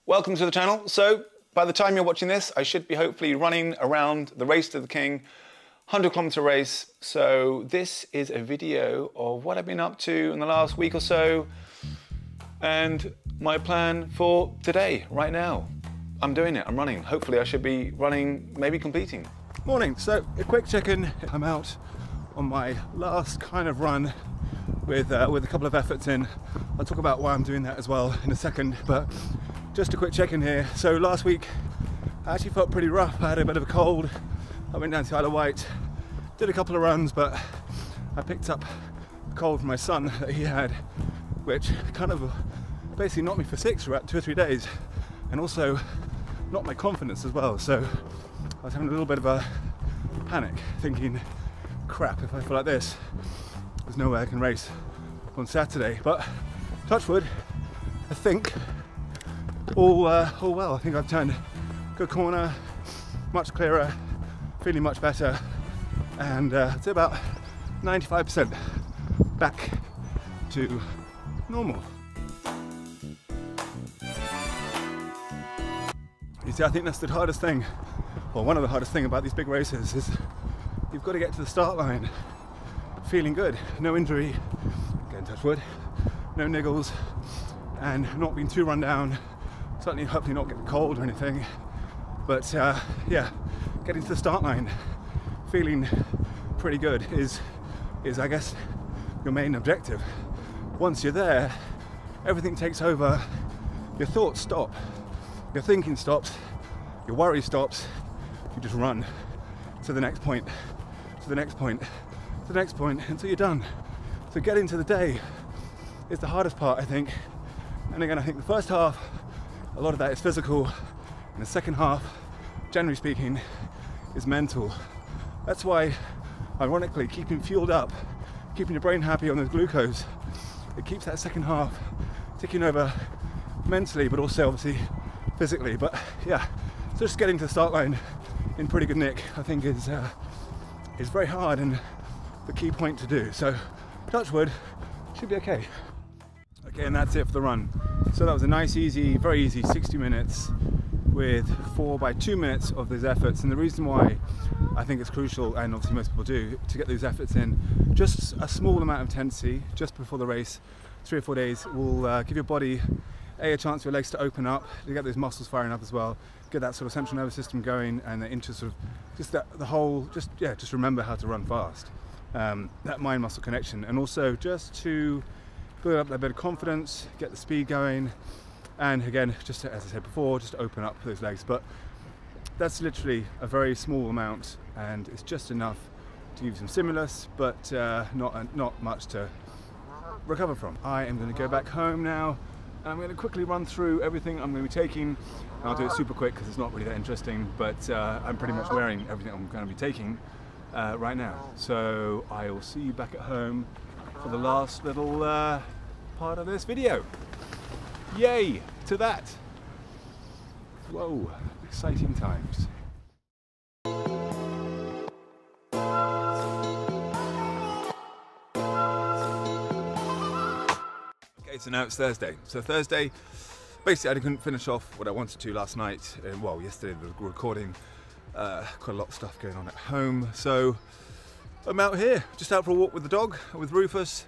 Welcome to the channel. So by the time you're watching this, I should be hopefully running around the Race to the King 100-kilometer race. So this is a video of what I've been up to in the last week or so and my plan for today, right now. I'm doing it, I'm running. Hopefully I should be running, maybe completing. Morning, so a quick check-in. I'm out on my last kind of run with a couple of efforts in. I'll talk about why I'm doing that as well in a second, but just a quick check-in here. So last week I actually felt pretty rough. I had a bit of a cold. I went down to Isle of Wight, did a couple of runs, but I picked up a cold from my son that he had, which kind of basically knocked me for six for about 2 or 3 days, and also knocked my confidence as well. So I was having a little bit of a panic, thinking, crap, if I feel like this, there's no way I can race on Saturday. But touch wood, I think all well. I think I've turned good corner, much clearer, feeling much better, and I'd say about 95% back to normal. You see, I think that's the hardest thing, or one of the hardest things about these big races, is you've got to get to the start line feeling good, no injury, again touch wood, no niggles, and not being too run down. Certainly, hopefully not get cold or anything, but yeah, getting to the start line feeling pretty good is I guess your main objective. Once you're there, everything takes over. Your thoughts stop, your thinking stops, your worry stops. You just run to the next point, to the next point, to the next point, until you're done. So getting to the day is the hardest part, I think. And again, I think the first half, a lot of that is physical, and the second half, generally speaking, is mental. That's why, ironically, keeping fueled up, keeping your brain happy on those glucose, it keeps that second half ticking over mentally, but also obviously physically. But yeah, so just getting to the start line in pretty good nick, I think is very hard and the key point to do. So touch wood, should be okay. Okay, and that's it for the run. So that was a nice, easy, very easy 60 minutes with 4 by 2 minutes of those efforts. And the reason why I think it's crucial, and obviously most people do, to get those efforts in, just a small amount of intensity just before the race, 3 or 4 days, will give your body a chance for your legs to open up, to get those muscles firing up as well, get that sort of central nervous system going, and into sort of just the whole, just remember how to run fast. That mind-muscle connection, and also just to build up that bit of confidence, get the speed going, and again, just as I said before, just open up those legs. But that's literally a very small amount, and it's just enough to give you some stimulus, but not much to recover from. I am going to go back home now, and I'm going to quickly run through everything I'm going to be taking. And I'll do it super quick because it's not really that interesting, but I'm pretty much wearing everything I'm going to be taking right now. So I will see you back at home for the last little part of this video. Yay to that! Whoa, exciting times. Okay, so now it's Thursday. So Thursday, basically I couldn't finish off what I wanted to last night. Well, yesterday we were recording quite a lot of stuff going on at home. So I'm out here, just out for a walk with the dog, with Rufus.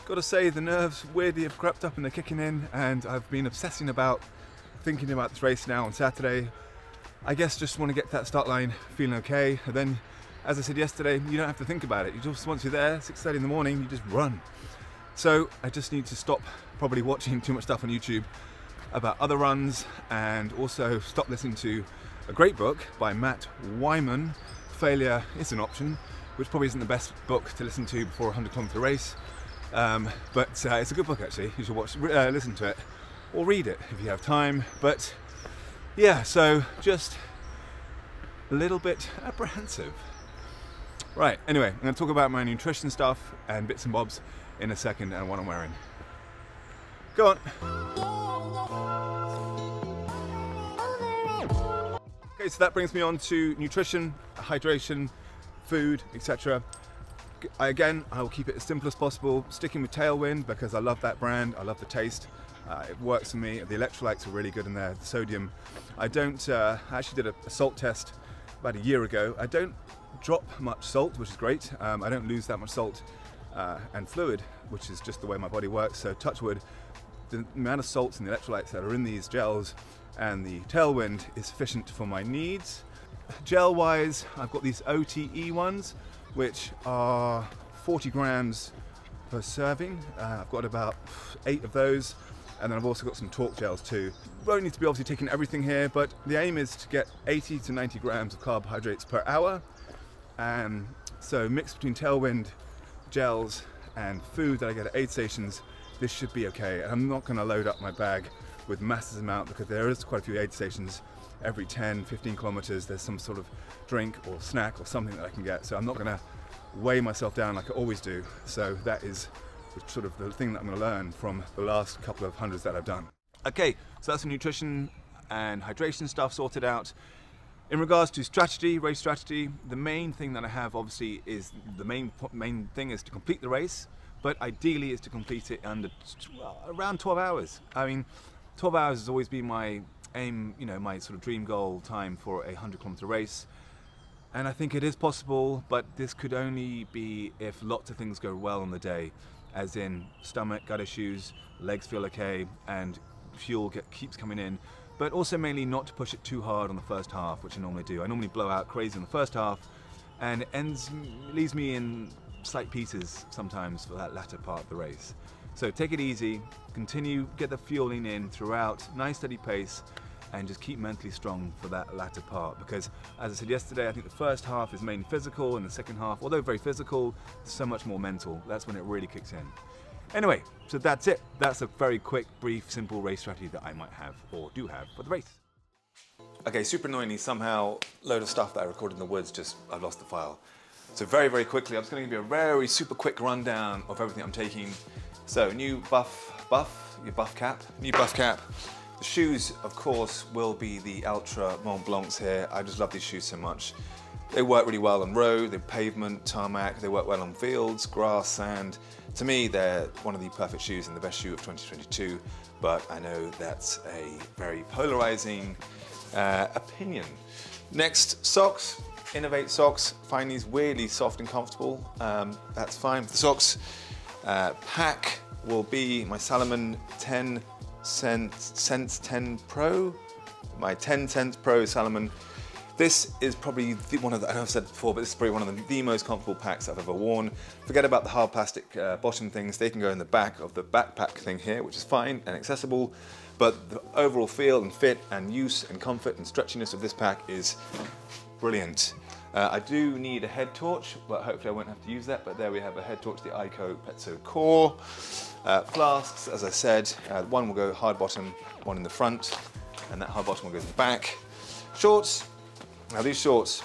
Got to say, the nerves weirdly have crept up and they're kicking in, and I've been obsessing about thinking about this race now on Saturday. I guess just want to get to that start line feeling okay, and then, as I said yesterday, you don't have to think about it. You just, once you're there, 6:30 in the morning, you just run. So I just need to stop probably watching too much stuff on YouTube about other runs, and also stop listening to a great book by Matt Wyman, Failure is an Option, which probably isn't the best book to listen to before a 100-kilometer race. But it's a good book actually. You should listen to it, or read it if you have time. But yeah, so just a little bit apprehensive. Right, anyway, I'm going to talk about my nutrition stuff and bits and bobs in a second, and what I'm wearing. Go on. Okay, so that brings me on to nutrition, hydration, food, etc. Again, I will keep it as simple as possible, sticking with Tailwind because I love that brand, I love the taste. It works for me. The electrolytes are really good in there, the sodium. I don't, I actually did a salt test about a year ago. I don't drop much salt, which is great. I don't lose that much salt and fluid, which is just the way my body works. So touch wood, the amount of salts and the electrolytes that are in these gels and the Tailwind is sufficient for my needs. Gel wise, I've got these OTE ones, which are 40 grams per serving. I've got about 8 of those. And then I've also got some Torque gels too. Won't need to be obviously taking everything here, but the aim is to get 80 to 90 grams of carbohydrates per hour. So mixed between Tailwind, gels, and food that I get at aid stations, this should be okay. And I'm not gonna load up my bag with massive amount because there is quite a few aid stations. Every 10, 15 kilometers, there's some sort of drink or snack or something that I can get. So I'm not gonna weigh myself down like I always do. So that is sort of the thing that I'm going to learn from the last couple of hundreds that I've done. Okay, so that's the nutrition and hydration stuff sorted out. In regards to strategy, race strategy, the main thing that I have obviously is the main thing is to complete the race, but ideally is to complete it under around 12 hours. I mean, 12 hours has always been my aim, you know, my sort of dream goal time for a 100-kilometer race. And I think it is possible, but this could only be if lots of things go well on the day. As in stomach, gut issues, legs feel okay, and fuel keeps coming in. But also mainly not to push it too hard on the first half, which I normally do. I normally blow out crazy in the first half, and it leaves me in slight pieces sometimes for that latter part of the race. So take it easy, continue, get the fueling in throughout, nice steady pace, and just keep mentally strong for that latter part, because as I said yesterday, I think the first half is mainly physical and the second half, although very physical, so much more mental. That's when it really kicks in. Anyway, so that's it. That's a very quick, brief, simple race strategy that I might have or do have for the race. Okay, super annoyingly, somehow a load of stuff that I recorded in the woods, I've lost the file. So very, very quickly, I'm just going to give you a very super quick rundown of everything I'm taking. So new buff cap. The shoes, of course, will be the Ultra Mont Blancs here. I just love these shoes so much. They work really well on road, they're pavement, tarmac, they work well on fields, grass, sand. To me, they're one of the perfect shoes and the best shoe of 2022, but I know that's a very polarizing opinion. Next, socks. Innovate socks. Find these weirdly soft and comfortable. That's fine. The socks pack will be my Salomon 10 Sense 10 Pro, my 10 Sense Pro Salomon. This is probably one of the, I know I've said before, but this is probably one of the most comfortable packs I've ever worn. Forget about the hard plastic bottom things, they can go in the back of the backpack thing here, which is fine and accessible, but the overall feel and fit and use and comfort and stretchiness of this pack is brilliant. I do need a head torch, but hopefully I won't have to use that, but there we have a head torch, the Ico Petso Core. Flasks, as I said, one will go hard bottom, one in the front, and that hard bottom will go in the back. Shorts, now these shorts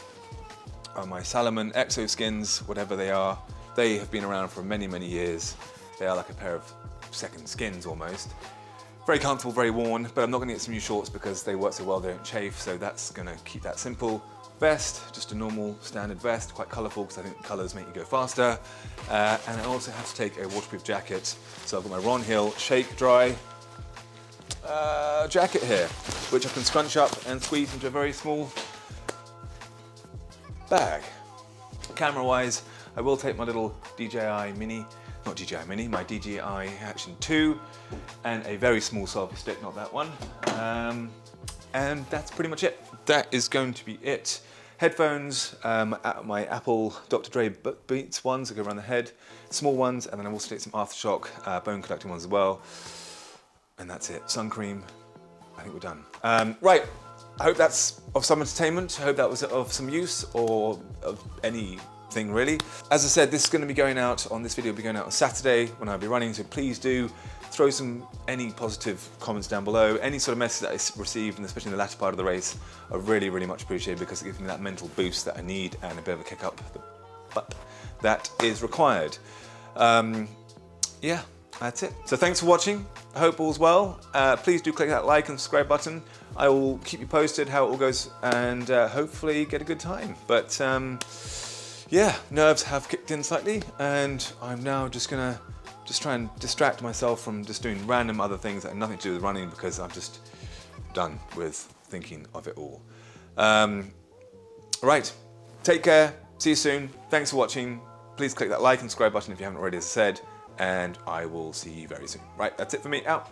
are my Salomon Exo Skins, whatever they are. They have been around for many, many years. They are like a pair of second skins almost. Very comfortable, very worn, but I'm not gonna get some new shorts because they work so well, they don't chafe, so that's gonna keep that simple. Vest, just a normal standard vest, quite colourful because I think colours make you go faster. And I also have to take a waterproof jacket. So I've got my Ron Hill Shake Dry jacket here, which I can scrunch up and squeeze into a very small bag. Camera wise, I will take my little DJI Mini, not DJI Mini, my DJI Action 2, and a very small selfie stick, not that one. And that's pretty much it. That is going to be it. Headphones, my Apple Dr. Dre Beats ones that go around the head, small ones, and then I've also taken some Aftershock bone conducting ones as well. And that's it. Sun cream, I think we're done. Right, I hope that's of some entertainment. I hope that was of some use or of anything really. As I said, this is going to be going out on, this video will be going out on Saturday when I'll be running, so please do throw any positive comments down below. Any sort of message that I received, and especially in the latter part of the race, are really, really much appreciated because it gives me that mental boost that I need and a bit of a kick up the butt that is required. Yeah, that's it. So thanks for watching. I hope all's well. Please do click that like and subscribe button. I will keep you posted how it all goes and hopefully get a good time. But yeah, nerves have kicked in slightly and I'm now just gonna try and distract myself from just doing random other things that have nothing to do with running because I'm just done with thinking of it all. Right, take care, see you soon. Thanks for watching. Please click that like and subscribe button if you haven't already, as I said, and I will see you very soon. Right, that's it for me, out.